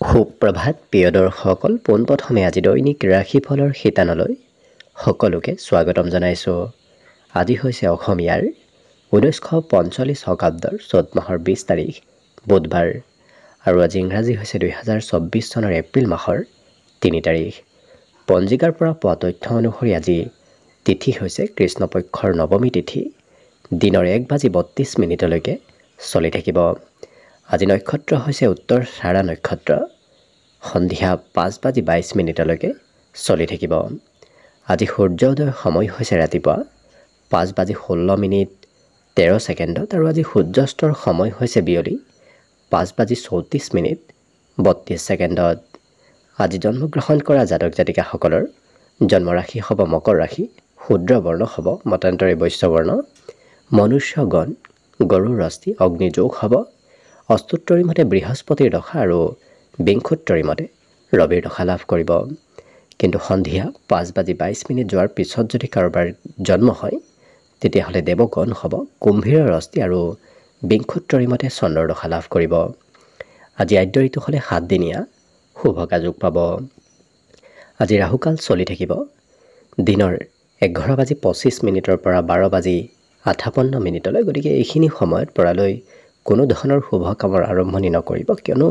সুপ্ৰভাত প্ৰিয় দৰ্শকসকল, পোনপ্ৰথমে আজি দৈনিক ৰাশিফলৰ শিতানলৈ সকলোকে স্বাগতম জনাইছোঁ। আজি হৈছে অসমীয়াৰ 1945 শকাব্দৰ চ'ত মাহৰ 20 তাৰিখ বুধবাৰ আৰু আজি ইংৰাজী হৈছে 2024 চনৰ এপ্ৰিল মাহৰ 3 তাৰিখ। পঞ্জিকাৰ পৰা পোৱা তথ্য অনুসৰি আজি তিথি হৈছে কৃষ্ণপক্ষৰ নৱমী তিথি, দিনৰ 1:32 চলি থাকিব। আজি নক্ষত্ৰ হৈছে উত্তৰ চাৰা নক্ষত্ৰ, সন্ধিয়া 5:22 চলি থাকিব। আজি সূৰ্যোদয়ৰ সময় হৈছে ৰাতিপুৱা 5:16 আৰু আজি সূৰ্যাস্তৰ সময় হৈছে বিয়লি 5:34 আজি জন্মগ্ৰহণ কৰা জাতক জাতিকাসকলৰ জন্মৰাশি হ'ব মকৰ ৰাশি, শূদ্ৰ বৰ্ণ হ'ব মতান্তৰে বৈশ্য বৰ্ণ, মনুষ্যগণ গৰুৰ ৰস্তি অগ্নিযোগ হ'ব, অস্তুত্তৰী মতে বৃহস্পতিৰ দশা আৰু বিংশোত্তৰী মতে ৰবিৰ দশা লাভ কৰিব। কিন্তু সন্ধিয়া 5:22 যোৱাৰ পিছত যদি কাৰোবাৰ জন্ম হয় তেতিয়াহ'লে দেৱগণ হ'ব কুম্ভীৰৰ ৰস্তি আৰু বিংশোত্তৰী মতে চন্দ্ৰৰ দশা লাভ কৰিব। আজি আদ্য ঋতু হ'লে 7 দিনীয়া শুভকা যোগ পাব। আজি ৰাহুকাল চলি থাকিব দিনৰ 11:25 পৰা 12:58। গতিকে এইখিনি সময়ত পৰালৈ কোনো ধৰণৰ শুভ কামৰ আৰম্ভণি নকৰিব, কিয়নো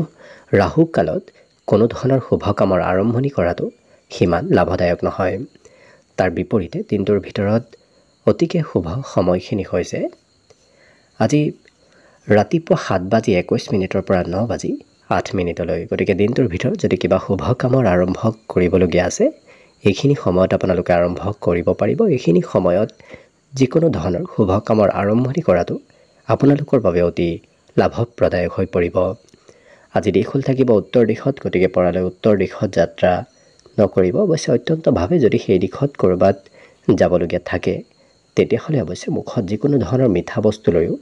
ৰাহু কালত কোনো ধৰণৰ শুভ কামৰ আৰম্ভণি কৰাটো সিমান লাভদায়ক নহয়। তাৰ বিপৰীতে দিনটোৰ ভিতৰত অতিকে শুভ সময়খিনি হৈছে আজি ৰাতিপুৱা 7:21 পৰা 9:08। গতিকে দিনটোৰ ভিতৰত যদি কিবা শুভ কামৰ আৰম্ভ কৰিবলগীয়া আছে এইখিনি সময়ত আপোনালোকে আৰম্ভ কৰিব পাৰিব। এইখিনি সময়ত যিকোনো ধৰণৰ শুভ কামৰ আৰম্ভণি কৰাটো আপোনালোকৰ বাবে অতি লাভপ্ৰদায়ক হৈ পৰিব। আজি দিশ হ'ল থাকিব উত্তৰ দিশত, গতিকে পৰালৈ উত্তৰ দিশত যাত্ৰা নকৰিব। অৱশ্যে অত্যন্তভাৱে যদি সেই দিশত ক'ৰবাত যাবলগীয়া থাকে তেতিয়াহ'লে অৱশ্যে মুখত যিকোনো ধৰণৰ মিঠা বস্তু লৈও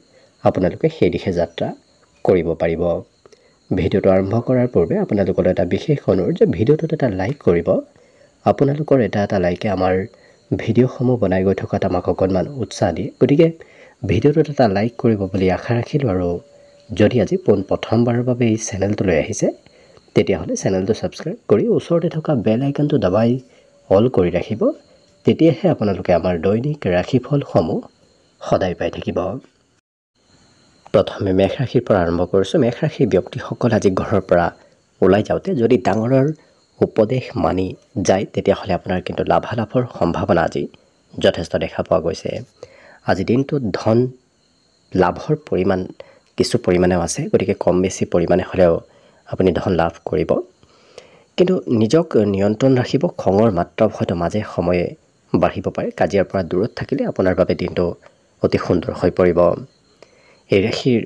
আপোনালোকে সেই দিশে যাত্ৰা কৰিব পাৰিব। ভিডিঅ'টো আৰম্ভ কৰাৰ পূৰ্বে আপোনালোকৰ এটা বিশেষ অনুৰোধ যে ভিডিঅ'টোত এটা লাইক কৰিব। আপোনালোকৰ এটা লাইকে আমাৰ ভিডিঅ'সমূহ বনাই গৈ থকাত আমাক অকণমান উৎসাহ দিয়ে। গতিকে ভিডিঅ'টোত এটা লাইক কৰিব বুলি আশা ৰাখিলোঁ। আৰু যদি আজি প্ৰথমবাৰৰ বাবে এই চেনেলটোলৈ আহিছে তেতিয়াহ'লে চেনেলটো ছাবস্ক্ৰাইব কৰি ওচৰতে থকা বেল আইকনটো দবাই অল কৰি ৰাখিব। তেতিয়াহে আপোনালোকে আমাৰ দৈনিক ৰাশিফলসমূহ সদায় পাই থাকিব। প্ৰথমে মেষ ৰাশিৰ পৰা আৰম্ভ কৰিছোঁ। মেষ ৰাশিৰ ব্যক্তিসকল আজি ঘৰৰ পৰা ওলাই যাওঁতে যদি ডাঙৰৰ উপদেশ মানি যায় তেতিয়াহ'লে আপোনাৰ কিন্তু লাভালাভৰ সম্ভাৱনা আজি যথেষ্ট দেখা পোৱা গৈছে। আজি দিনটোত ধন লাভৰ পৰিমাণ কিছু পৰিমাণেও আছে, গতিকে কম বেছি পৰিমাণে হ'লেও আপুনি ধন লাভ কৰিব। কিন্তু নিজক নিয়ন্ত্ৰণ ৰাখিব। খঙৰ মাত্ৰা হয়তো মাজে সময়ে বাঢ়িব পাৰে। কাজিয়াৰ পৰা দূৰত থাকিলে আপোনাৰ বাবে দিনটো অতি সুন্দৰ হৈ পৰিব। এই ৰাশিৰ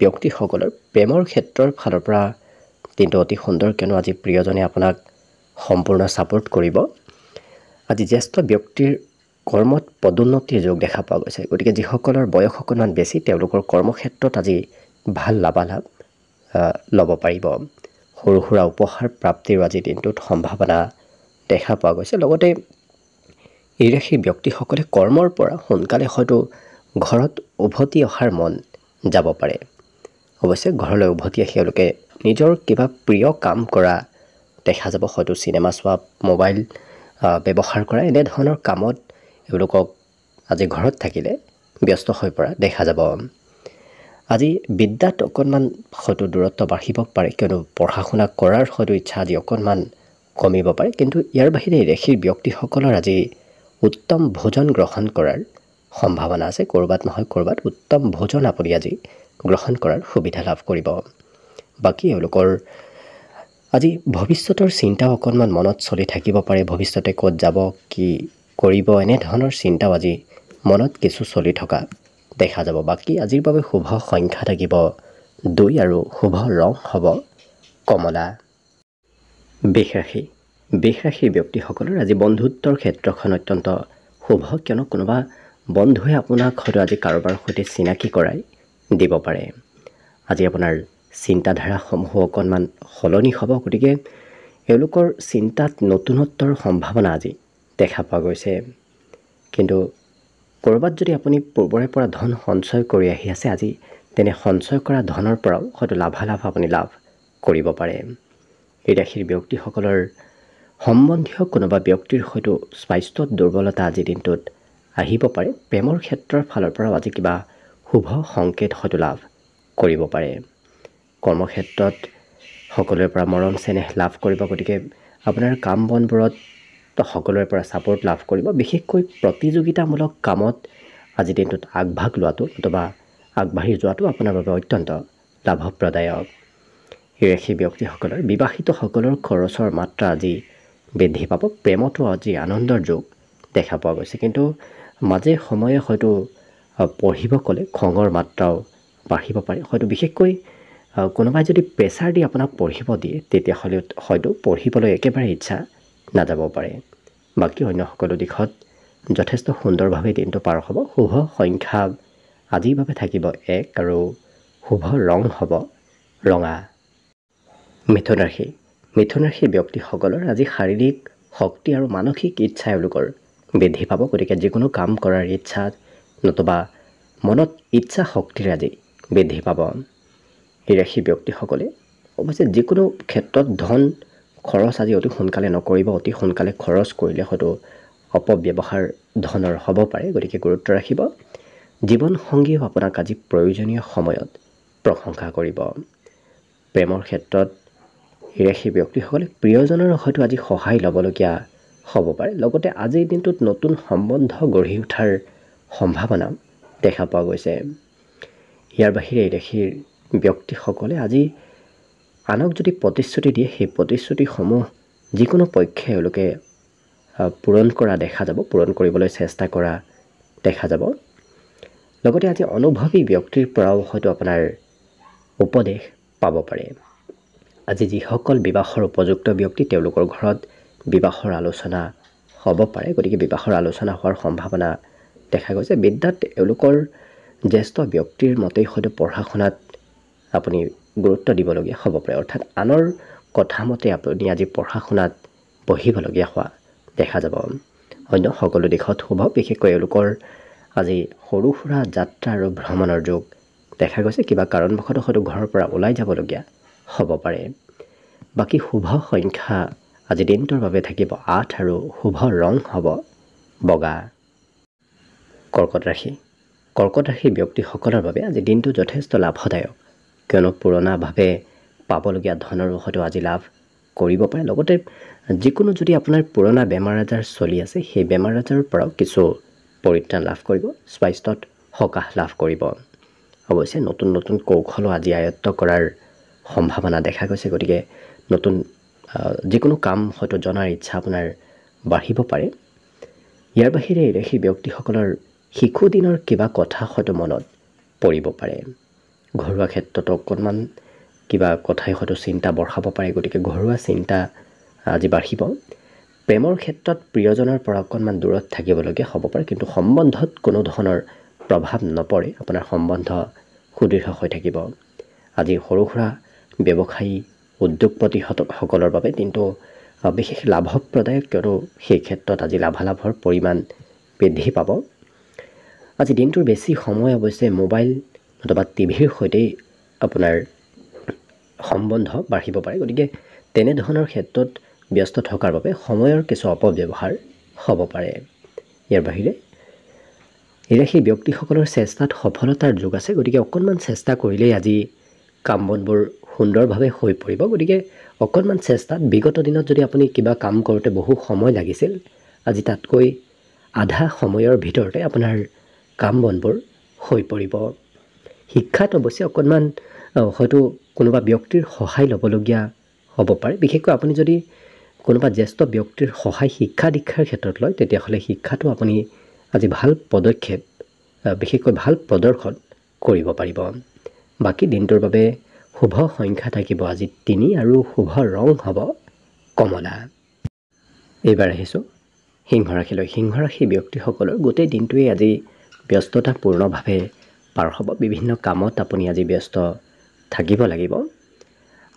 ব্যক্তিসকলৰ প্ৰেমৰ ক্ষেত্ৰৰ ফালৰ পৰা দিনটো অতি সুন্দৰ, কিয়নো আজি প্ৰিয়জনে আপোনাক সম্পূৰ্ণ ছাপোৰ্ট কৰিব। আজি জ্যেষ্ঠ ব্যক্তিৰ কৰ্মত পদোন্নতিৰ যোগ দেখা পোৱা গৈছে। গতিকে যিসকলৰ বয়স অকণমান বেছি তেওঁলোকৰ কৰ্মক্ষেত্ৰত আজি ভাল লাভালাভ ল'ব পাৰিব। সৰু সুৰা উপহাৰ প্ৰাপ্তিৰ আজি দিনটোত সম্ভাৱনা দেখা পোৱা গৈছে। লগতে এই ৰাশিৰ ব্যক্তিসকলে কৰ্মৰ পৰা সোনকালে হয়তো ঘৰত উভতি অহাৰ মন যাব পাৰে। অৱশ্যে ঘৰলৈ উভতি আহি তেওঁলোকে নিজৰ কিবা প্ৰিয় কাম কৰা দেখা যাব। হয়তো চিনেমা চোৱা, মোবাইল ব্যৱহাৰ কৰা, এনেধৰণৰ কামত এওঁলোকক আজি ঘৰত থাকিলে ব্যস্ত হৈ পৰা দেখা যাব। আজি বিদ্যাত অকণমান হয়তো দূৰত্ব বাঢ়িব পাৰে, কিয়নো পঢ়া শুনা কৰাৰ হয়তো ইচ্ছা আজি অকণমান কমিব পাৰে। কিন্তু ইয়াৰ বাহিৰে ৰাশিৰ ব্যক্তিসকলৰ আজি উত্তম ভোজন গ্ৰহণ কৰাৰ সম্ভাৱনা আছে। ক'ৰবাত নহয় ক'ৰবাত উত্তম ভোজন আপুনি আজি গ্ৰহণ কৰাৰ সুবিধা লাভ কৰিব। বাকী এওঁলোকৰ আজি ভৱিষ্যতৰ চিন্তাও অকণমান মনত চলি থাকিব পাৰে। ভৱিষ্যতে ক'ত যাব, কি কৰিব, এনেধৰণৰ চিন্তাও আজি মনত কিছু চলি থকা দেখা যাব। বাকী আজিৰ বাবে শুভ সংখ্যা থাকিব 2 আৰু শুভ ৰং হ'ব কমলা। বৃষ ৰাশিৰ ব্যক্তিসকলৰ আজি বন্ধুত্বৰ ক্ষেত্ৰখন অত্যন্ত শুভ, কিয়নো কোনোবা বন্ধুৱে আপোনাক হয়তো আজি কাৰোবাৰ সৈতে চিনাকি কৰাই দিব পাৰে। আজি আপোনাৰ চিন্তাধাৰাসমূহো অকণমান সলনি হ'ব। গতিকে এওঁলোকৰ চিন্তাত নতুনত্বৰ সম্ভাৱনা আজি দেখা পোৱা গৈছে। কিন্তু ক'ৰবাত যদি আপুনি পূৰ্বৰে পৰা ধন সঞ্চয় কৰি আহি আছে, আজি তেনে সঞ্চয় কৰা ধনৰ পৰাও হয়তো লাভালাভ আপুনি লাভ কৰিব পাৰে। এই ৰাশিৰ ব্যক্তিসকলৰ সম্বন্ধীয় কোনোবা ব্যক্তিৰ হয়তো স্বাস্থ্যত দুৰ্বলতা আজিৰ দিনটোত আহিব পাৰে। প্ৰেমৰ ক্ষেত্ৰৰ ফালৰ পৰাও আজি কিবা শুভ সংকেত হয়তো লাভ কৰিব পাৰে। কৰ্মক্ষেত্ৰত সকলোৰে পৰা মৰম চেনেহ লাভ কৰিব, গতিকে আপোনাৰ কাম বনবোৰত সকলোৰে পৰা ছাপোৰ্ট লাভ কৰিব। বিশেষকৈ প্ৰতিযোগিতামূলক কামত আজিৰ দিনটোত আগভাগ লোৱাটো অথবা আগবাঢ়ি যোৱাটো আপোনাৰ বাবে অত্যন্ত লাভপ্ৰদায়ক। এই ৰাশি ব্যক্তিসকলৰ বিবাহিতসকলৰ খৰচৰ মাত্ৰা আজি বৃদ্ধি পাব। প্ৰেমতো আজি আনন্দৰ যোগ দেখা পোৱা গৈছে, কিন্তু মাজে সময়ে হয়তো পঢ়িব ক'লে খঙৰ মাত্ৰাও বাঢ়িব পাৰে। হয়তো বিশেষকৈ কোনোবাই যদি প্ৰেছাৰ দি আপোনাক পঢ়িব দিয়ে তেতিয়াহ'লে হয়তো পঢ়িবলৈ একেবাৰে ইচ্ছা নাযাব পাৰে। বাকী অন্য সকলো দিশত যথেষ্ট সুন্দৰভাৱে দিনটো পাৰ হ'ব। শুভ সংখ্যা আজিৰ বাবে থাকিব 1 আৰু শুভ ৰং হ'ব ৰঙা। মিথুন ৰাশি। মিথুন ৰাশিৰ ব্যক্তিসকলৰ আজি শাৰীৰিক শক্তি আৰু মানসিক ইচ্ছা এওঁলোকৰ বৃদ্ধি পাব। গতিকে যিকোনো কাম কৰাৰ ইচ্ছা নতুবা মনত ইচ্ছা শক্তিৰে আজি বৃদ্ধি পাব। এই ৰাশিৰ ব্যক্তিসকলে অৱশ্যে যিকোনো ক্ষেত্ৰত ধন খৰচ আজি অতি সোনকালে নকৰিব। অতি সোনকালে খৰচ কৰিলে হয়তো অপব্যৱহাৰ ধনৰ হ'ব পাৰে, গতিকে গুৰুত্ব ৰাখিব। জীৱনসংগীয়েও আপোনাক আজি প্ৰয়োজনীয় সময়ত প্ৰশংসা কৰিব। প্ৰেমৰ ক্ষেত্ৰত এই ৰাশিৰ ব্যক্তিসকলে প্ৰিয়জনৰ হয়তো আজি সহায় ল'বলগীয়া হ'ব পাৰে। লগতে আজিৰ দিনটোত নতুন সম্বন্ধ গঢ়ি উঠাৰ সম্ভাৱনা দেখা পোৱা গৈছে। ইয়াৰ বাহিৰে এই ৰাশিৰ ব্যক্তিসকলে আজি আনক যদি প্ৰতিশ্ৰুতি দিয়ে সেই প্ৰতিশ্ৰুতিসমূহ যিকোনো পক্ষে এওঁলোকে পূৰণ কৰা দেখা যাব, পূৰণ কৰিবলৈ চেষ্টা কৰা দেখা যাব। লগতে আজি অনুভৱী ব্যক্তিৰ পৰাও হয়তো আপোনাৰ উপদেশ পাব পাৰে। আজি যিসকল বিবাহৰ উপযুক্ত ব্যক্তি তেওঁলোকৰ ঘৰত বিবাহৰ আলোচনা হ'ব পাৰে, গতিকে বিবাহৰ আলোচনা হোৱাৰ সম্ভাৱনা দেখা গৈছে। বিদ্যাত এওঁলোকৰ জ্যেষ্ঠ ব্যক্তিৰ মতেই হয়তো পঢ়া শুনাত আপুনি গুৰুত্ব দিবলগীয়া হ'ব পাৰে, অৰ্থাৎ আনৰ কথা মতে আপুনি আজি পঢ়া শুনাত বহিবলগীয়া হোৱা দেখা যাব। অন্য সকলো দিশত শুভ। বিশেষকৈ এওঁলোকৰ আজি সৰু সুৰা যাত্ৰা আৰু ভ্ৰমণৰ যোগ দেখা গৈছে। কিবা কাৰণবশতঃ হয়তো ঘৰৰ পৰা ওলাই যাবলগীয়া হ'ব পাৰে। বাকী শুভ সংখ্যা আজি দিনটোৰ বাবে থাকিব 8 আৰু শুভ ৰং হ'ব বগা। কৰ্কট ৰাশি। কৰ্কট ৰাশিৰ ব্যক্তিসকলৰ বাবে আজি দিনটো যথেষ্ট লাভদায়ক, কিয়নো পুৰণাভাৱে পাবলগীয়া ধনৰো হয়তো আজি লাভ কৰিব পাৰে। লগতে যিকোনো যদি আপোনাৰ পুৰণা বেমাৰ আজাৰ চলি আছে সেই বেমাৰ আজাৰৰ পৰাও কিছু পৰিত্ৰাণ লাভ কৰিব। স্বাস্থ্যত সকাহ লাভ কৰিব। অৱশ্যে নতুন নতুন কৌশলো আজি আয়ত্ব কৰাৰ সম্ভাৱনা দেখা গৈছে, গতিকে নতুন যিকোনো কাম হয়তো জনাৰ ইচ্ছা আপোনাৰ বাঢ়িব পাৰে। ইয়াৰ বাহিৰে এই ৰাশিৰ ব্যক্তিসকলৰ শিশু দিনৰ কিবা কথা হয়তো মনত পৰিব পাৰে। ঘৰুৱা ক্ষেত্ৰতো অকণমান কিবা কথাই হয়তো চিন্তা বঢ়াব পাৰে, গতিকে ঘৰুৱা চিন্তা আজি বাঢ়িব। প্ৰেমৰ ক্ষেত্ৰত প্ৰিয়জনৰ পৰা অকণমান দূৰত থাকিবলগীয়া হ'ব পাৰে, কিন্তু সম্বন্ধত কোনো ধৰণৰ প্ৰভাৱ নপৰে। আপোনাৰ সম্বন্ধ সুদৃঢ় হৈ থাকিব। আজি সৰু সুৰা ব্যৱসায়ী উদ্যোগপতিসকলৰ বাবে দিনটো বিশেষ লাভপ্ৰদায়ক, কিয়নো সেই ক্ষেত্ৰত আজি লাভালাভৰ পৰিমাণ বৃদ্ধি পাব। আজি দিনটোৰ বেছি সময় অৱশ্যে মোবাইল অথবা টিভিৰ সৈতেই আপোনাৰ সম্বন্ধ বাঢ়িব পাৰে, গতিকে তেনেধৰণৰ ক্ষেত্ৰত ব্যস্ত থকাৰ বাবে সময়ৰ কিছু অপব্যৱহাৰ হ'ব পাৰে। ইয়াৰ বাহিৰে এই ৰাশিৰ ব্যক্তিসকলৰ চেষ্টাত সফলতাৰ যোগ আছে, গতিকে অকণমান চেষ্টা কৰিলেই আজি কাম বনবোৰ সুন্দৰভাৱে হৈ পৰিব। গতিকে অকণমান চেষ্টাত বিগত দিনত যদি আপুনি কিবা কাম কৰোঁতে বহু সময় লাগিছিল, আজি তাতকৈ আধা সময়ৰ ভিতৰতে আপোনাৰ কাম বনবোৰ হৈ পৰিব। শিক্ষাত অৱশ্যে অকণমান হয়তো কোনোবা ব্যক্তিৰ সহায় ল'বলগীয়া হ'ব পাৰে। বিশেষকৈ আপুনি যদি কোনোবা জ্যেষ্ঠ ব্যক্তিৰ সহায় শিক্ষা দীক্ষাৰ ক্ষেত্ৰত লয় তেতিয়াহ'লে শিক্ষাটো আপুনি আজি ভাল পদক্ষেপ, বিশেষকৈ ভাল প্ৰদৰ্শন কৰিব পাৰিব। বাকী দিনটোৰ বাবে শুভ সংখ্যা থাকিব আজি 3 আৰু শুভ ৰং হ'ব কমলা। এইবাৰ আহিছোঁ সিংহ ৰাশিলৈ। সিংহ ৰাশিৰ ব্যক্তিসকলৰ গোটেই দিনটোৱেই আজি ব্যস্ততাপূৰ্ণভাৱে পাৰ হ'ব। বিভিন্ন কামত আপুনি আজি ব্যস্ত থাকিব লাগিব।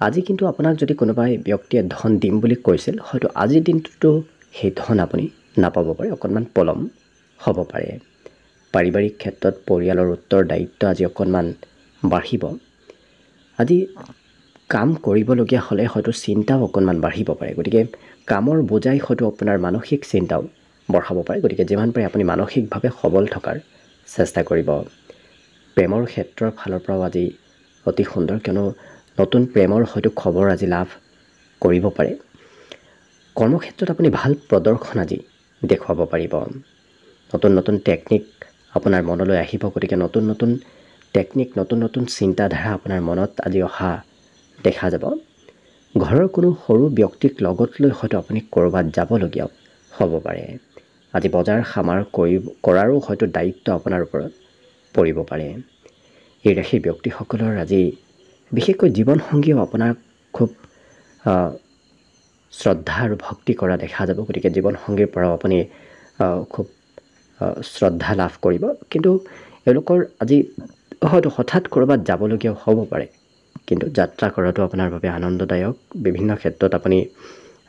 আজি কিন্তু আপোনাক যদি কোনোবাই ব্যক্তিয়ে ধন দিম বুলি কৈছিল, হয়তো আজিৰ দিনটোতো সেই ধন আপুনি নাপাব পাৰে, অকণমান পলম হ'ব পাৰে। পাৰিবাৰিক ক্ষেত্ৰত পৰিয়ালৰ উত্তৰদায়িত্ব আজি অকণমান বাঢ়িব। আজি কাম কৰিবলগীয়া হ'লে হয়তো চিন্তাও অকণমান বাঢ়িব পাৰে। গতিকে কামৰ বোজাই হয়তো আপোনাৰ মানসিক চিন্তাও বঢ়াব পাৰে। গতিকে যিমান পাৰে আপুনি মানসিকভাৱে সবল থকাৰ চেষ্টা কৰিব। প্ৰেমৰ ক্ষেত্ৰৰ ফালৰ পৰাও আজি অতি সুন্দৰ, কিয়নো নতুন প্ৰেমৰ হয়তো খবৰ আজি লাভ কৰিব পাৰে। কৰ্মক্ষেত্ৰত আপুনি ভাল প্ৰদৰ্শন আজি দেখুৱাব পাৰিব। নতুন নতুন টেকনিক আপোনাৰ মনলৈ আহিব। গতিকে নতুন নতুন টেকনিক, নতুন নতুন চিন্তাধাৰা আপোনাৰ মনত আজি অহা দেখা যাব। ঘৰৰ কোনো সৰু ব্যক্তিক লগত লৈ হয়তো আপুনি ক'ৰবাত যাবলগীয়াও হ'ব পাৰে। আজি বজাৰ সমাৰ কৰাৰো হয়তো দায়িত্ব আপোনাৰ ওপৰত পৰিব পাৰে। এই ৰাশিৰ ব্যক্তিসকলৰ আজি বিশেষকৈ জীৱনসংগীয়েও আপোনাক খুব শ্ৰদ্ধা আৰু ভক্তি কৰা দেখা যাব। গতিকে জীৱনসংগীৰ পৰাও আপুনি খুব শ্ৰদ্ধা লাভ কৰিব। কিন্তু এওঁলোকৰ আজি হয়তো হঠাৎ ক'ৰবাত যাবলগীয়াও হ'ব পাৰে। কিন্তু যাত্ৰা কৰাটো আপোনাৰ বাবে আনন্দদায়ক। বিভিন্ন ক্ষেত্ৰত আপুনি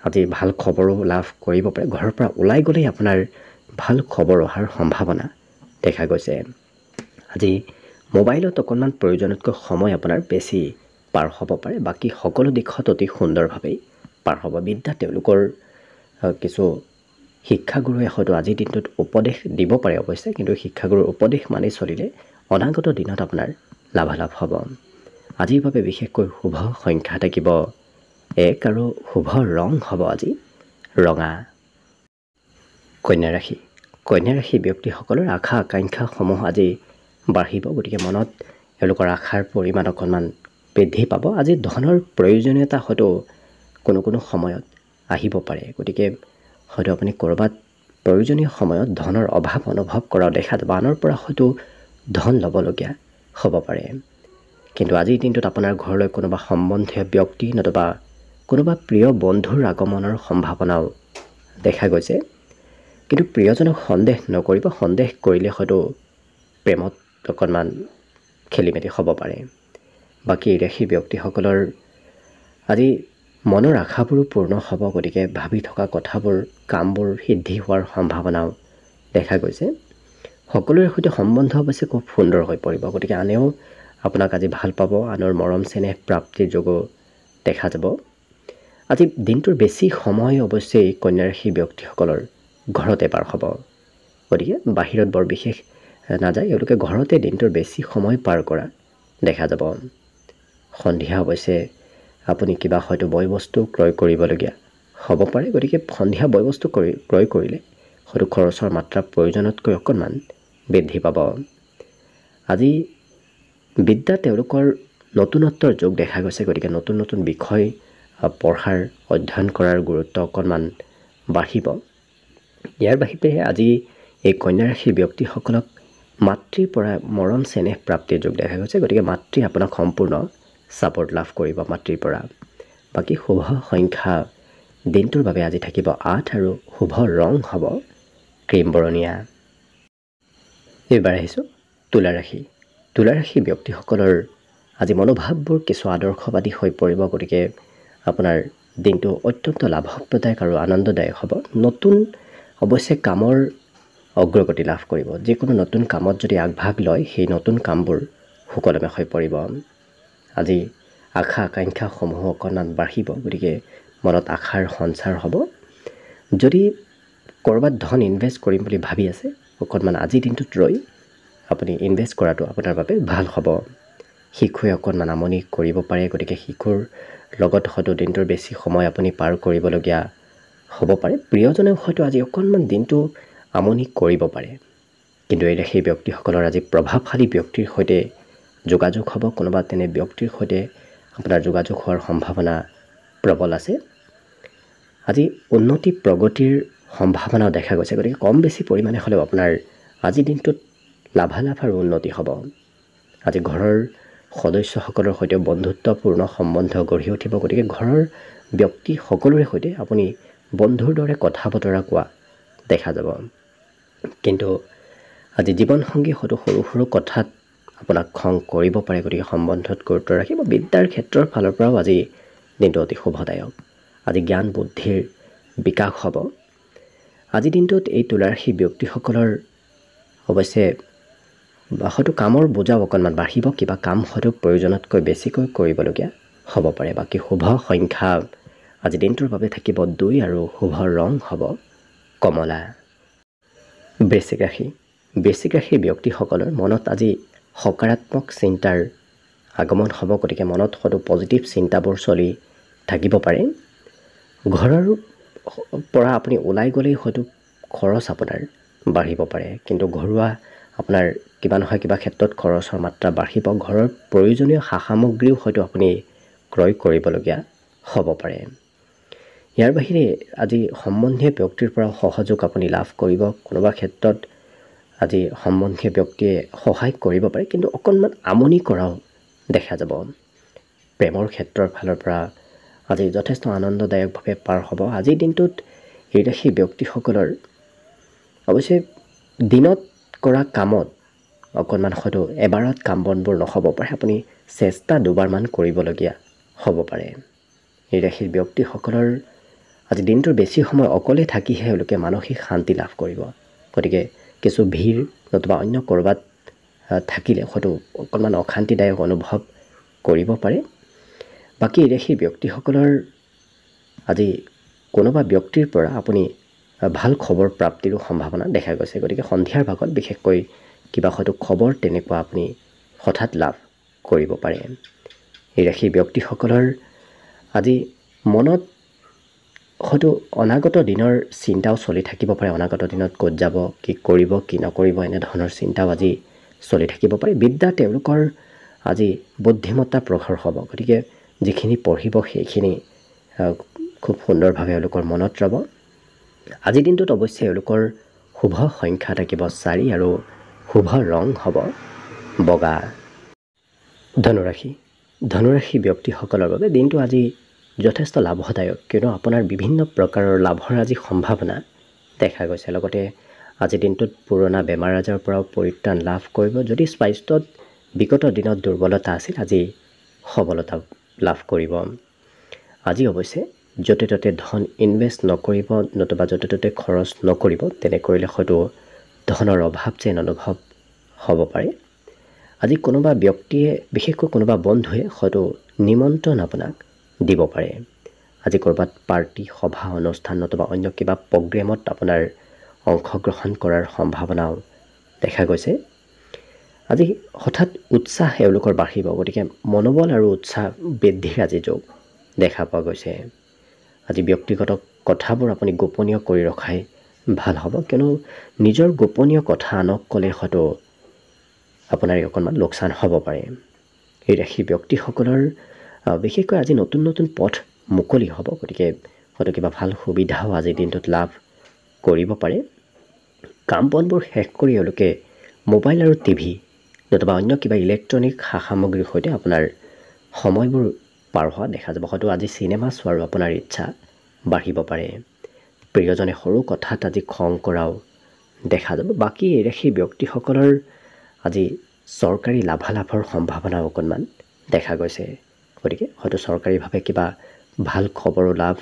আজি ভাল খবৰো লাভ কৰিব পাৰে। ঘৰৰ পৰা ওলাই গ'লেই আপোনাৰ ভাল খবৰ অহাৰ সম্ভাৱনা দেখা গৈছে। আজি মোবাইলত অকণমান প্ৰয়োজনতকৈ সময় আপোনাৰ বেছি পাৰ হ'ব পাৰে। বাকী সকলো দিশত অতি সুন্দৰভাৱেই পাৰ হ'ব। বিদ্যা তেওঁলোকৰ কিছু শিক্ষাগুৰুৱে হয়তো আজিৰ দিনটোত উপদেশ দিব পাৰে অৱশ্যে, কিন্তু শিক্ষাগুৰুৰ উপদেশ মানি চলিলে অনাগত দিনত আপোনাৰ লাভালাভ হ'ব। আজিৰ বাবে বিশেষকৈ শুভ সংখ্যা থাকিব 1 আৰু শুভ ৰং হ'ব আজি ৰঙা। কন্যা ৰাশি। কন্যা ৰাশি ব্যক্তিসকলৰ আশা আকাংক্ষাসমূহ আজি বাঢ়িব। গতিকে মনত এওঁলোকৰ আশাৰ পৰিমাণ অকণমান বৃদ্ধি পাব। আজি ধনৰ প্ৰয়োজনীয়তা হয়তো কোনো কোনো সময়ত আহিব পাৰে। গতিকে হয়তো আপুনি ক'ৰবাত প্ৰয়োজনীয় সময়ত ধনৰ অভাৱ অনুভৱ কৰাও দেখা যাব। আনৰ পৰা হয়তো ধন ল'বলগীয়া হ'ব পাৰে। কিন্তু আজিৰ দিনটোত আপোনাৰ ঘৰলৈ কোনোবা সম্বন্ধীয় ব্যক্তি নতুবা কোনোবা প্ৰিয় বন্ধুৰ আগমনৰ সম্ভাৱনাও দেখা গৈছে। কিন্তু প্ৰিয়জনক সন্দেহ নকৰিব। সন্দেহ কৰিলে হয়তো প্ৰেমত অকণমান খেলি মেলি হ'ব পাৰে। বাকী ৰাশি ব্যক্তিসকলৰ আজি মনৰ আশাবোৰো পূৰ্ণ হ'ব। গতিকে ভাবি থকা কথাবোৰ, কামবোৰ সিদ্ধি হোৱাৰ সম্ভাৱনাও দেখা গৈছে। সকলোৰে সৈতে সম্বন্ধ অৱশ্যে খুব সুন্দৰ হৈ পৰিব। গতিকে আনেও আপোনাক আজি ভাল পাব। আনৰ মৰম চেনেহ প্ৰাপ্তিৰ যোগো দেখা যাব। আজি দিনটোৰ বেছি সময় অৱশ্যে কন্যা ৰাশি ব্যক্তিসকলৰ ঘৰতে পাৰ হ'ব। গতিকে বাহিৰত বৰ বিশেষ নাযায়। এওঁলোকে ঘৰতে দিনটোৰ বেছি সময় পাৰ কৰা দেখা যাব। সন্ধিয়া অৱশ্যে আপুনি কিবা হয়তো বয় বস্তু ক্ৰয় কৰিবলগীয়া হ'ব পাৰে। গতিকে সন্ধিয়া বয় বস্তু ক্ৰয় কৰিলে হয়তো খৰচৰ মাত্ৰা প্ৰয়োজনতকৈ অকণমান বৃদ্ধি পাব। আজি বিদ্যা তেওঁলোকৰ নতুনত্বৰ যোগ দেখা গৈছে। গতিকে নতুন নতুন বিষয় পঢ়াৰ, অধ্যয়ন কৰাৰ গুৰুত্ব অকণমান বাঢ়িব। ইয়াৰ বাহিৰে আজি এই কন্যা ৰাশিৰ ব্যক্তিসকলক মাতৃৰ পৰা মৰম চেনেহ প্ৰাপ্তিৰ যোগ দেখা গৈছে। গতিকে মাতৃয়ে আপোনাক সম্পূৰ্ণ ছাপৰ্ট লাভ কৰিব মাতৃৰ পৰা। বাকী শুভ সংখ্যা দিনটোৰ বাবে আজি থাকিব 8 আৰু শুভ ৰং হ'ব ক্ৰীম বৰণীয়া। এইবাৰ আহিছোঁ তুলা ৰাশি। তুলা ৰাশি ব্যক্তিসকলৰ আজি মনোভাৱবোৰ কিছু আদৰ্শবাদী হৈ পৰিব। গতিকে আপোনাৰ দিনটো অত্যন্ত লাভপ্ৰদায়ক আৰু আনন্দদায়ক হ'ব। নতুন অৱশ্যে কামৰ অগ্ৰগতি লাভ কৰিব। যিকোনো নতুন কামত যদি আগভাগ লয়, সেই নতুন কামবোৰ সুকলমে হৈ পৰিব। আজি আশা আকাংক্ষাসমূহ অকণমান বাঢ়িব। গতিকে মনত আশাৰ সঞ্চাৰ হ'ব। যদি ক'ৰবাত ধন ইনভেষ্ট কৰিম বুলি ভাবি আছে, অকণমান আজিৰ দিনটোত ৰৈ আপুনি ইনভেষ্ট কৰাটো আপোনাৰ বাবে ভাল হ'ব। শিশুৱে অকণমান আমনি কৰিব পাৰে। গতিকে শিশুৰ লগত হয়তো দিনটোৰ বেছি সময় আপুনি পাৰ কৰিবলগীয়া হ'ব পাৰে। প্ৰিয়জনেও হয়তো আজি অকণমান দিনটো আমনি কৰিব পাৰে। কিন্তু এই সেই ব্যক্তিসকলৰ আজি প্ৰভাৱশালী ব্যক্তিৰ সৈতে যোগাযোগ হ'ব। কোনোবা তেনে ব্যক্তিৰ সৈতে আপোনাৰ যোগাযোগ হোৱাৰ সম্ভাৱনা প্ৰবল আছে। আজি উন্নতি প্ৰগতিৰ সম্ভাৱনাও দেখা গৈছে। গতিকে কম বেছি পৰিমাণে হ'লেও আপোনাৰ আজিৰ দিনটোত লাভালাভ আৰু উন্নতি হ'ব। আজি ঘৰৰ সদস্যসকলৰ সৈতে বন্ধুত্বপূৰ্ণ সম্বন্ধ গঢ়ি উঠিব। গতিকে ঘৰৰ ব্যক্তি সকলোৰে সৈতে আপুনি বন্ধুৰ দৰে কথা বতৰা কোৱা দেখা যাব। কিন্তু আজি জীৱনসংগী হয়তো সৰু সৰু কথাত আপোনাক খং কৰিব পাৰে। গতিকে সম্বন্ধত গুৰুত্ব ৰাখিব। বিদ্যাৰ ক্ষেত্ৰৰ ফালৰ পৰাও আজি দিনটো অতি শুভদায়ক। আজি জ্ঞান বুদ্ধিৰ বিকাশ হ'ব। আজিৰ দিনটোত এই তুলা ৰাশি ব্যক্তিসকলৰ অৱশ্যে হয়তো কামৰ বোজাও অকণমান বাঢ়িব। কিবা কাম হয়তো প্ৰয়োজনতকৈ বেছিকৈ কৰিবলগীয়া হ'ব পাৰে। বাকী শুভ সংখ্যা আজি দিনটোৰ বাবে থাকিব 2 আৰু শুভ ৰং হ'ব কমলা। বৃশ্চিক ৰাশি। বৃশ্চিক ৰাশিৰ ব্যক্তিসকলৰ মনত আজি সকাৰাত্মক চিন্তাৰ আগমন হ'ব, গতিকে মনত হয়তো পজিটিভ চিন্তাবোৰ চলি থাকিব পাৰে। ঘৰৰ পৰা আপুনি ওলাই গ'লেই হয়তো খৰচ আপোনাৰ বাঢ়িব পাৰে, কিন্তু ঘৰুৱা আপোনাৰ কিবা নহয় কিবা ক্ষেত্ৰত খৰচৰ মাত্ৰা বাঢ়িব। ঘৰৰ প্ৰয়োজনীয় সা সামগ্ৰীও হয়তো আপুনি ক্ৰয় কৰিবলগীয়া হ'ব পাৰে। ইয়াৰ বাহিৰে আজি সম্বন্ধীয় ব্যক্তিৰ পৰা সহযোগ আপুনি লাভ কৰিব। কোনোবা ক্ষেত্ৰত আজি সম্বন্ধীয় ব্যক্তিয়ে সহায় কৰিব পাৰে, কিন্তু অকণমান আমনি কৰাও দেখা যাব। প্ৰেমৰ ক্ষেত্ৰৰ ফালৰ পৰা আজি যথেষ্ট আনন্দদায়কভাৱে পাৰ হ'ব। আজিৰ দিনটোত এই ৰাশি ব্যক্তিসকলৰ অৱশ্যে দিনত কৰা কামত অকণমান হয়তো এবাৰত কাম বনবোৰ নহ'ব পাৰে, আপুনি চেষ্টা দুবাৰমান কৰিবলগীয়া হ'ব পাৰে। এই ৰাশিৰ ব্যক্তিসকলৰ আজি দিনটোৰ বেছি সময় অকলে থাকিহে এওঁলোকে মানসিক শান্তি লাভ কৰিব, গতিকে কিছু ভিৰ নতুবা অন্য ক'ৰবাত থাকিলে হয়তো অকণমান অশান্তিদায়ক অনুভৱ কৰিব পাৰে। বাকী এই ৰাশিৰ ব্যক্তিসকলৰ আজি কোনোবা ব্যক্তিৰ পৰা আপুনি ভাল খবৰ প্ৰাপ্তিৰো সম্ভাৱনা দেখা গৈছে, গতিকে সন্ধিয়াৰ ভাগত বিশেষকৈ কিবা হয়তো খবৰ তেনেকুৱা আপুনি হঠাৎ লাভ কৰিব পাৰে। এই ৰাশিৰ ব্যক্তিসকলৰ আজি মনত হয়তো অনাগত দিনৰ চিন্তাও চলি থাকিব পাৰে। অনাগত দিনত ক'ত যাব, কি কৰিব, কি নকৰিব, এনেধৰণৰ চিন্তাও আজি চলি থাকিব পাৰে। বিদ্যা তেওঁলোকৰ আজি বুদ্ধিমত্তা প্ৰখৰ হ'ব, গতিকে যিখিনি পঢ়িব সেইখিনি খুব সুন্দৰভাৱে এওঁলোকৰ মনত ৰ'ব। আজিৰ দিনটোত অৱশ্যে এওঁলোকৰ শুভ সংখ্যা থাকিব 4 আৰু শুভ ৰং হ'ব বগা। ধনুৰাশি। ধনুৰাশি ব্যক্তিসকলৰ বাবে দিনটো আজি যথেষ্ট লাভদায়ক, কিয়নো আপোনাৰ বিভিন্ন প্ৰকাৰৰ লাভৰ আজি সম্ভাৱনা দেখা গৈছে। লগতে আজিৰ দিনটোত পুৰণা বেমাৰ আজাৰৰ পৰাও পৰিত্ৰাণ লাভ কৰিব। যদি স্বাস্থ্যত বিগত দিনত দুৰ্বলতা আছিল, আজি সবলতা লাভ কৰিব। আজি অৱশ্যে য'তে ত'তে ধন ইনভেষ্ট নকৰিব, নতুবা য'তে ত'তে খৰচ নকৰিব। তেনে কৰিলে হয়তো ধনৰ অভাৱ যেন অনুভৱ হ'ব পাৰে। আজি কোনোবা ব্যক্তিয়ে, বিশেষকৈ কোনোবা বন্ধুৱে হয়তো নিমন্ত্ৰণ আপোনাক দিব পাৰে। আজি ক'ৰবাত পাৰ্টি, সভা, অনুষ্ঠান নতুবা অন্য কিবা প্ৰগ্ৰেমত আপোনাৰ অংশগ্ৰহণ কৰাৰ সম্ভাৱনাও দেখা গৈছে। আজি হঠাৎ উৎসাহ এওঁলোকৰ বাঢ়িব, গতিকে মনোবল আৰু উৎসাহ বৃদ্ধিৰ আজি যোগ দেখা পোৱা গৈছে। আজি ব্যক্তিগত কথাবোৰ আপুনি গোপনীয় কৰি ৰখাই ভাল হ'ব, কিয়নো নিজৰ গোপনীয় কথা আনক ক'লে হয়তো আপোনাৰ অকণমান লোকচান হ'ব পাৰে। এই ৰাশি ব্যক্তিসকলৰ বিশেষকৈ আজি নতুন নতুন পথ মুকলি হ'ব, গতিকে হয়তো কিবা ভাল সুবিধাও আজিৰ দিনটোত লাভ কৰিব পাৰে। কাম বনবোৰ শেষ কৰি এওঁলোকে মোবাইল আৰু টিভি নতুবা অন্য কিবা ইলেক্ট্ৰনিক সা সামগ্ৰীৰ সৈতে আপোনাৰ সময়বোৰ পাৰ হোৱা দেখা যাব। হয়তো আজি চিনেমা চোৱাৰো আপোনাৰ ইচ্ছা বাঢ়িব পাৰে। প্ৰিয়জনে সৰু কথাত আজি খং কৰাও দেখা যাব। বাকী এই ৰাশি ব্যক্তিসকলৰ আজি চৰকাৰী লাভালাভৰ সম্ভাৱনাও অকণমান দেখা গৈছে, গতিকে হয়তো চৰকাৰীভাৱে কিবা ভাল খবৰো লাভ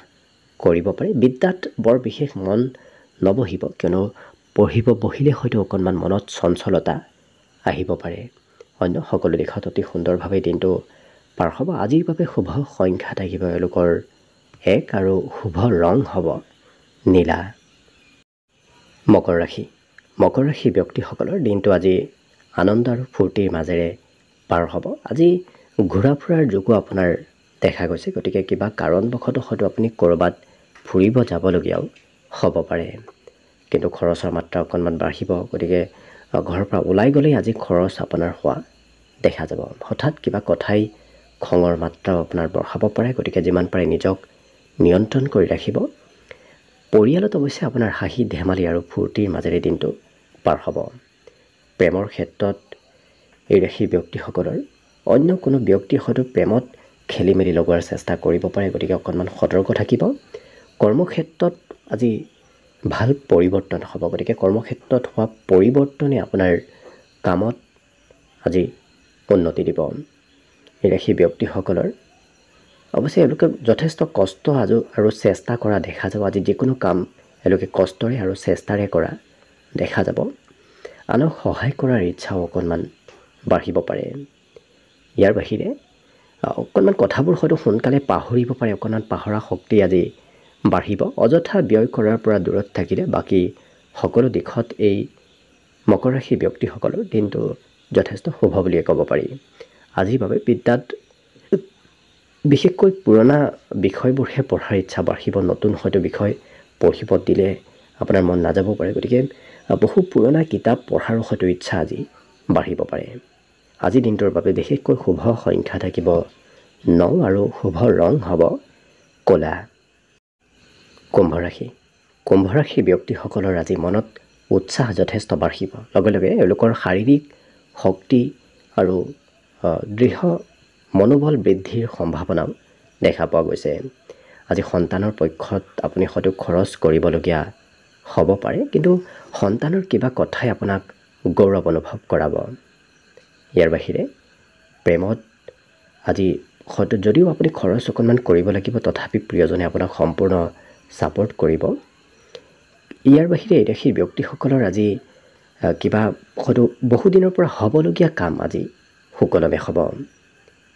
কৰিব পাৰে। বিদ্যাত বৰ বিশেষ মন নবহিব, কিয়নো পঢ়িব বহিলে হয়তো অকণমান মনত চঞ্চলতা আহিব পাৰে। অন্য সকলো দিশত অতি সুন্দৰভাৱে দিনটো পাৰ হ'ব। আজিৰ বাবে শুভ সংখ্যা থাকিব এওঁলোকৰ 1 আৰু শুভ ৰং হ'ব নীলা। মকৰ ৰাশি। মকৰ ৰাশি ব্যক্তিসকলৰ দিনটো আজি আনন্দ আৰু ফূৰ্তিৰ মাজেৰে পাৰ হ'ব। আজি ঘূৰা ফুৰাৰ যোগো আপোনাৰ দেখা গৈছে, গতিকে কিবা কাৰণবশতঃ হয়তো আপুনি ক'ৰবাত ফুৰিব যাবলগীয়াও হ'ব পাৰে, কিন্তু খৰচৰ মাত্ৰা অকণমান বাঢ়িব। গতিকে ঘৰৰ পৰা ওলাই গ'লেই আজি খৰচ আপোনাৰ হোৱা দেখা যাব। হঠাৎ কিবা কথাই খঙৰ মাত্ৰাও আপোনাৰ বঢ়াব পাৰে, গতিকে যিমান পাৰে নিজক নিয়ন্ত্ৰণ কৰি ৰাখিব। পৰিয়ালত অৱশ্যে আপোনাৰ হাঁহি ধেমালি আৰু ফূৰ্তিৰ মাজেৰে দিনটো পাৰ হ'ব। প্ৰেমৰ ক্ষেত্ৰত এই ৰাশি ব্যক্তিসকলৰ অন্য কোনো ব্যক্তিৰ হয়তো প্ৰেমত খেলি মেলি লগোৱাৰ চেষ্টা কৰিব পাৰে, গতিকে অকণমান সতৰ্ক থাকিব। কৰ্মক্ষেত্ৰত আজি ভাল পৰিৱৰ্তন হ'ব, গতিকে কৰ্মক্ষেত্ৰত হোৱা পৰিৱৰ্তনে আপোনাৰ কামত আজি উন্নতি দিব। এই ৰাশি ব্যক্তিসকলৰ অৱশ্যে এওঁলোকে যথেষ্ট কষ্ট আৰু চেষ্টা কৰা দেখা যাব। আজি যিকোনো কাম এওঁলোকে কষ্টৰে আৰু চেষ্টাৰে কৰা দেখা যাব। আনক সহায় কৰাৰ ইচ্ছাও অকণমান বাঢ়িব পাৰে। ইয়াৰ বাহিৰে অকণমান কথাবোৰ হয়তো সোনকালে পাহৰিব পাৰে, অকণমান পাহৰা শক্তি আজি বাঢ়িব। অযথা ব্যয় কৰাৰ পৰা দূৰত থাকিলে বাকী সকলো দিশত এই মকৰ ৰাশি ব্যক্তিসকলৰ দিনটো যথেষ্ট শুভ বুলিয়ে ক'ব পাৰি। আজিৰ বাবে বিদ্যাত বিশেষকৈ পুৰণা বিষয়বোৰহে পঢ়াৰ ইচ্ছা বাঢ়িব। নতুন হয়তো বিষয় পঢ়িব দিলে আপোনাৰ মন নাযাব পাৰে, গতিকে বহু পুৰণা কিতাপ পঢ়াৰো হয়তো ইচ্ছা আজি বাঢ়িব পাৰে। আজিৰ দিনটোৰ বাবে বিশেষকৈ শুভ সংখ্যা থাকিব 9 আৰু শুভ ৰং হ'ব ক'লা। কুম্ভ ৰাশি। কুম্ভ ৰাশি ব্যক্তিসকলৰ আজি মনত উৎসাহ যথেষ্ট বাঢ়িব। লগে লগে এওঁলোকৰ শাৰীৰিক শক্তি আৰু দৃঢ় মনোবল বৃদ্ধিৰ সম্ভাৱনাও দেখা পোৱা গৈছে। আজি সন্তানৰ পক্ষত আপুনি হয়তো খৰচ কৰিবলগীয়া হ'ব পাৰে, কিন্তু সন্তানৰ কিবা কথাই আপোনাক গৌৰৱ অনুভৱ কৰাব। ইয়াৰ বাহিৰে প্ৰেমত আজি হয়তো যদিও আপুনি খৰচ অকণমান কৰিব লাগিব, তথাপি প্ৰিয়জনে আপোনাক সম্পূৰ্ণ ছাপোৰ্ট কৰিব। ইয়াৰ বাহিৰে এই ৰাশিৰ ব্যক্তিসকলৰ আজি কিবা হয়তো বহুদিনৰ পৰা হ'বলগীয়া কাম আজি সুকলমে হ'ব।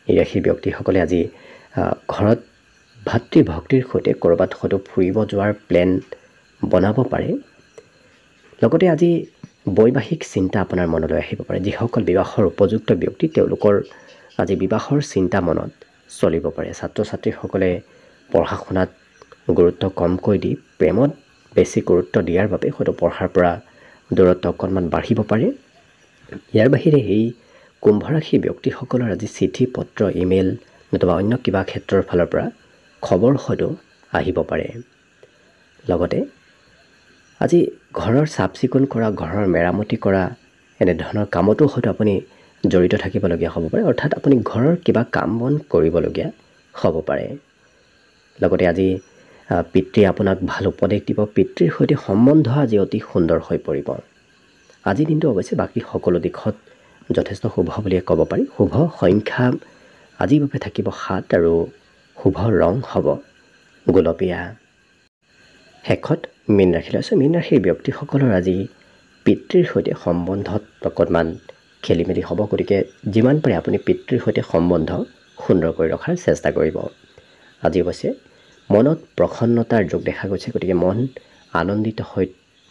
এই ৰাশিৰ ব্যক্তিসকলে আজি ঘৰত ভাতৃভক্তিৰ সৈতে ক'ৰবাত হয়তো ফুৰিব যোৱাৰ প্লেন বনাব পাৰে। লগতে আজি বৈবাহিক চিন্তা আপোনাৰ মনলৈ আহিব পাৰে। যিসকল বিবাহৰ উপযুক্ত ব্যক্তি তেওঁলোকৰ আজি বিবাহৰ চিন্তা মনত চলিব পাৰে। ছাত্ৰ ছাত্ৰীসকলে পঢ়া শুনাত গুৰুত্ব কমকৈ দি প্ৰেমত বেছি গুৰুত্ব দিয়াৰ বাবে হয়তো পঢ়াৰ পৰা দূৰত্ব অকণমান বাঢ়িব পাৰে। ইয়াৰ বাহিৰে এই কুম্ভ ৰাশি ব্যক্তিসকলৰ আজি চিঠি পত্ৰ ইমেইল নতুবা অন্য কিবা ক্ষেত্ৰৰ ফালৰ পৰা খবৰ হয়তো আহিব পাৰে। লগতে আজি ঘৰৰ চাফ চিকুণ কৰা, ঘৰৰ মেৰামতি কৰা এনেধৰণৰ কামতো হয়তো আপুনি জড়িত থাকিবলগীয়া হ'ব পাৰে, অৰ্থাৎ আপুনি ঘৰৰ কিবা কাম বন কৰিবলগীয়া হ'ব পাৰে। লগতে আজি পিতৃয়ে আপোনাক ভাল উপদেশ দিব। পিতৃৰ সৈতে সম্বন্ধ আজি অতি সুন্দৰ হৈ পৰিব। আজিৰ দিনটো অৱশ্যে বাকী সকলো দিশত যথেষ্ট শুভ বুলিয়ে ক'ব পাৰি। শুভ সংখ্যা আজিৰ বাবে থাকিব 7 আৰু শুভ ৰং হ'ব গোলপীয়া। শেষত মীন ৰাশিলৈ আছে। মীন ৰাশিৰ ব্যক্তিসকলৰ আজি পিতৃৰ সৈতে সম্বন্ধত অকণমান খেলি মেলি হ'ব, গতিকে যিমান পাৰে আপুনি পিতৃৰ সৈতে সম্বন্ধ সুন্দৰ কৰি ৰখাৰ চেষ্টা কৰিব। আজি অৱশ্যে মনত প্ৰসন্নতাৰ যোগ দেখা গৈছে, গতিকে মন আনন্দিত হৈ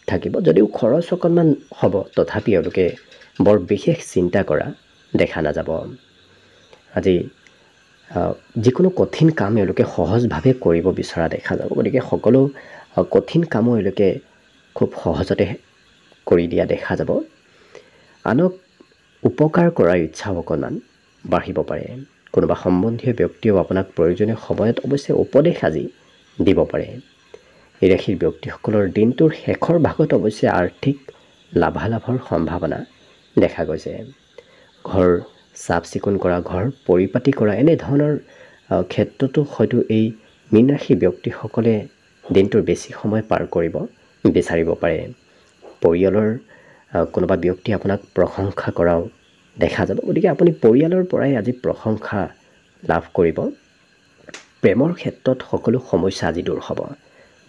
থাকিব। যদিও খৰচ অকণমান হ'ব, তথাপি এওঁলোকে বৰ বিশেষ চিন্তা কৰা দেখা নাযাব। আজি যিকোনো কঠিন কাম এওঁলোকে সহজভাৱে কৰিব বিচৰা দেখা যাব, গতিকে সকলো কঠিন কামো এওঁলোকে খুব সহজতে কৰি দিয়া দেখা যাব। আনক উপকাৰ কৰাৰ ইচ্ছাও অকণমান বাঢ়িব পাৰে। কোনোবা সম্বন্ধীয় ব্যক্তিয়েও আপোনাক প্ৰয়োজনীয় সময়ত অৱশ্যে উপদেশ আজি দিব পাৰে। এই ৰাশিৰ ব্যক্তিসকলৰ দিনটোৰ শেষৰ ভাগত অৱশ্যে আৰ্থিক লাভালাভৰ সম্ভাৱনা দেখা গৈছে। ঘৰ চাফ চিকুণ কৰা, ঘৰ পৰিপাতি কৰা এনেধৰণৰ ক্ষেত্ৰতো হয়তো এই মীন ৰাশি ব্যক্তিসকলে দিনটোৰ বেছি সময় পাৰ কৰিব বিচাৰিব পাৰে। পৰিয়ালৰ কোনোবা ব্যক্তি আপোনাক প্ৰশংসা কৰাও দেখা যাব, গতিকে আপুনি পৰিয়ালৰ পৰাই আজি প্ৰশংসা লাভ কৰিব। প্ৰেমৰ ক্ষেত্ৰত সকলো সমস্যা আজি দূৰ হ'ব।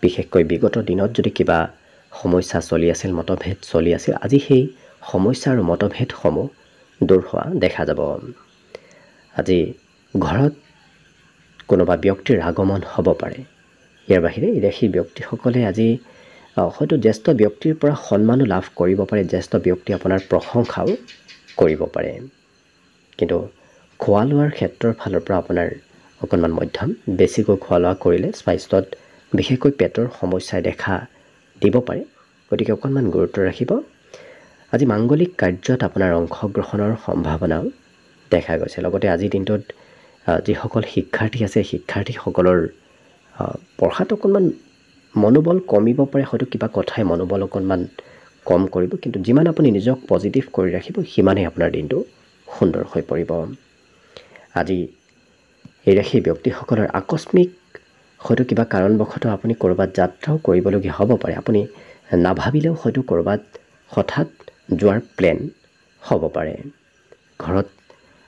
বিশেষকৈ বিগত দিনত যদি কিবা সমস্যা চলি আছিল, মতভেদ চলি আছিল, আজি সেই সমস্যা আৰু মতভেদসমূহ দূৰ হোৱা দেখা যাব। আজি ঘৰত কোনোবা ব্যক্তিৰ আগমন হ'ব পাৰে। ইয়াৰ বাহিৰে এই ৰাশিৰ ব্যক্তিসকলে আজি হয়তো জ্যেষ্ঠ ব্যক্তিৰ পৰা সন্মানো লাভ কৰিব পাৰে। জ্যেষ্ঠ ব্যক্তি আপোনাৰ প্ৰশংসাও কৰিব পাৰে। কিন্তু খোৱা লোৱাৰ ক্ষেত্ৰৰ ফালৰ পৰা আপোনাৰ অকণমান মধ্যম। বেছিকৈ খোৱা লোৱা কৰিলে স্বাস্থ্যত বিশেষকৈ পেটৰ সমস্যাই দেখা দিব পাৰে, গতিকে অকণমান গুৰুত্ব ৰাখিব। আজি মাংগলিক কাৰ্যত আপোনাৰ অংশগ্ৰহণৰ সম্ভাৱনাও দেখা গৈছে। লগতে আজিৰ দিনটোত যিসকল শিক্ষাৰ্থী আছে, শিক্ষাৰ্থীসকলৰ পঢ়াত অকণমান মনোবল কমিব পাৰে। হয়তো কিবা কথাই মনোবল অকণমান কম কৰিব, কিন্তু যিমান আপুনি নিজক পজিটিভ কৰি ৰাখিব সিমানেই আপোনাৰ দিনটো সুন্দৰ হৈ পৰিব। আজি এই ৰাশিৰ ব্যক্তিসকলৰ আকস্মিক হয়তো কিবা কাৰণবশতঃ আপুনি ক'ৰবাত যাত্ৰাও কৰিবলগীয়া হ'ব পাৰে। আপুনি নাভাবিলেও হয়তো ক'ৰবাত হঠাৎ যোৱাৰ প্লেন হ'ব পাৰে। ঘৰত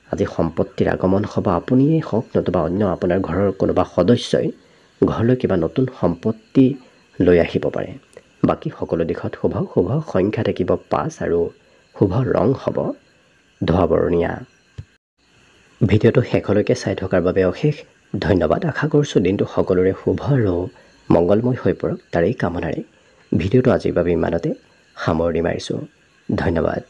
আজি সম্পত্তিৰ আগমন হ'ব। আপুনিয়েই হওক নতুবা অন্য আপোনাৰ ঘৰৰ কোনোবা সদস্যই ঘৰলৈ কিবা নতুন সম্পত্তি লৈ আহিব পাৰে। বাকী সকলো দিশত শুভ। শুভ সংখ্যা থাকিব 5 আৰু শুভ ৰং হ'ব ধোঁৱা বৰণীয়া। ভিডিঅ'টো শেষলৈকে চাই থকাৰ বাবে অশেষ ধন্যবাদ। আশা কৰিছোঁ দিনটো সকলোৰে শুভ আৰু মংগলময় হৈ পৰক তাৰেই কামনাৰে ভিডিঅ'টো আজিৰ বাবে ইমানতে সামৰণি মাৰিছোঁ। ধন্যবাদ।